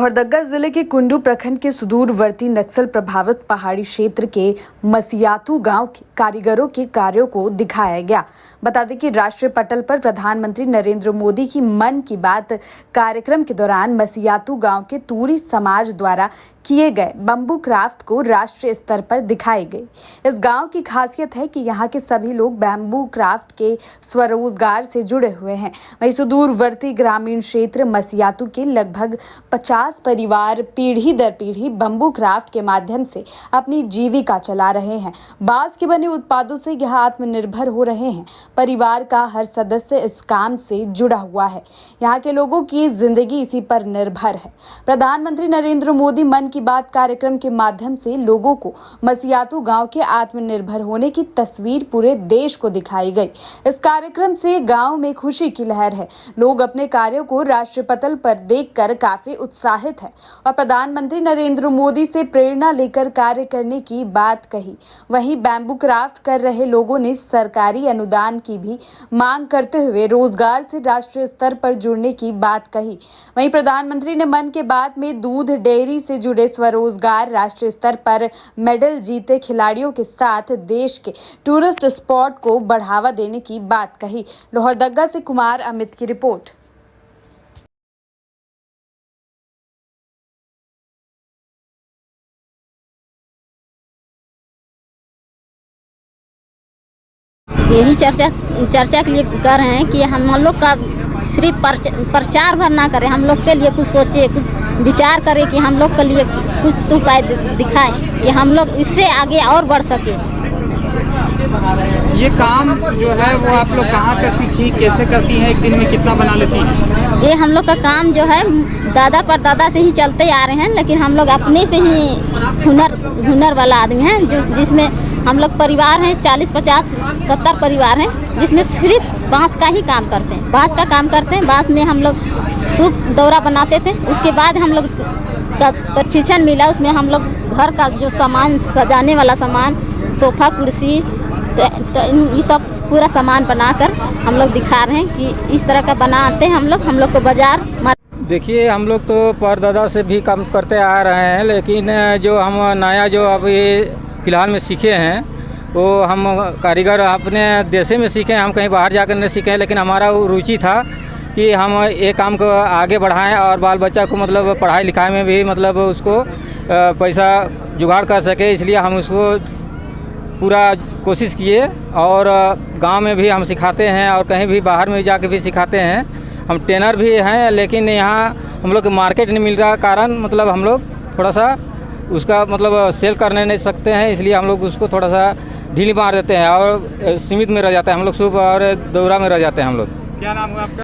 लोहरदगा जिले के कुंडू प्रखंड के सुदूरवर्ती नक्सल प्रभावित पहाड़ी क्षेत्र के मसियातू गांव के कारीगरों के कार्यों को दिखाया गया। बता दें कि राष्ट्रीय पटल पर प्रधानमंत्री नरेंद्र मोदी की मन की बात कार्यक्रम के दौरान मसियातू गांव के तूरी समाज द्वारा किए गए बम्बू क्राफ्ट को राष्ट्रीय स्तर पर दिखाई गई। इस गांव की खासियत है कि यहाँ के सभी लोग बैम्बू क्राफ्ट के स्वरोजगार से जुड़े हुए हैं। वहीं सुदूरवर्ती ग्रामीण क्षेत्र मसियातू के लगभग 50 परिवार पीढ़ी दर पीढ़ी बम्बू क्राफ्ट के माध्यम से अपनी जीविका चला रहे हैं। बांस के बने उत्पादों से यह आत्मनिर्भर हो रहे हैं। परिवार का हर सदस्य इस काम से जुड़ा हुआ है। यहाँ के लोगों की जिंदगी इसी पर निर्भर है। प्रधानमंत्री नरेंद्र मोदी मन की बात कार्यक्रम के माध्यम से लोगों को मसियातू गांव के आत्मनिर्भर होने की तस्वीर पूरे देश को दिखाई गई। इस कार्यक्रम से गांव में खुशी की लहर है। लोग अपने कार्यों को राष्ट्रीय पटल पर देखकर काफी उत्साहित है और प्रधानमंत्री नरेंद्र मोदी से प्रेरणा लेकर कार्य करने की बात कही। वहीं बैम्बू क्राफ्ट कर रहे लोगों ने सरकारी अनुदान की भी मांग करते हुए रोजगार से राष्ट्रीय स्तर पर जुड़ने की बात कही। वहीं प्रधानमंत्री ने मन की बात में दूध डेयरी से जुड़े स्वरोजगार, राष्ट्रीय स्तर पर मेडल जीते खिलाड़ियों के साथ देश के टूरिस्ट स्पॉट को बढ़ावा देने की बात कही। लोहरदगा से कुमार अमित की रिपोर्ट। यही चर्चा के लिए कर रहे हैं कि हम लोग का सिर्फ प्रचार भर ना करें, हम लोग के लिए कुछ सोचे, कुछ विचार करें कि हम लोग के लिए कुछ तो उपाय दिखाएं कि हम लोग इससे आगे और बढ़ सके। ये काम जो है वो आप लोग कहाँ से सीखी, कैसे करती हैं, एक दिन में कितना बना लेती हैं? ये हम लोग का काम जो है दादा परदादा से ही चलते आ रहे हैं, लेकिन हम लोग अपने से ही हुनर वाला आदमी हैं, जिसमें हम लोग परिवार हैं 40, 50, 70 परिवार हैं, जिसमें सिर्फ बांस का ही काम करते हैं। बांस का काम करते हैं। बांस में हम लोग सूप दौरा बनाते थे। उसके बाद हम लोग का प्रशिक्षण मिला। उसमें हम लोग घर का जो सामान, सजाने वाला सामान, सोफा, कुर्सी, ये सब पूरा सामान बनाकर हम लोग दिखा रहे हैं कि इस तरह का बनाते हैं हम लोग को बाजार। देखिए, हम लोग तो परदादा से भी काम करते आ रहे हैं, लेकिन जो हम नया जो अभी फ़िलहाल में सीखे हैं वो हम कारीगर अपने देश में सीखे हैं। हम कहीं बाहर जाकर नहीं सीखे हैं, लेकिन हमारा रुचि था कि हम ये काम को आगे बढ़ाएं और बाल बच्चा को मतलब पढ़ाई लिखाई में भी मतलब उसको पैसा जुगाड़ कर सके। इसलिए हम उसको पूरा कोशिश किए और गांव में भी हम सिखाते हैं और कहीं भी बाहर में जाके भी सिखाते हैं। हम ट्रेनर भी हैं, लेकिन यहाँ हम लोग मार्केट नहीं मिल रहा कारण मतलब हम लोग थोड़ा सा उसका मतलब सेल करने नहीं सकते हैं, इसलिए हम लोग उसको थोड़ा सा ढीली मार देते हैं और सीमित में रह जाते हैं हम लोग, सूप और दौरा में रह जाते हैं हम लोग। क्या नाम है आपका?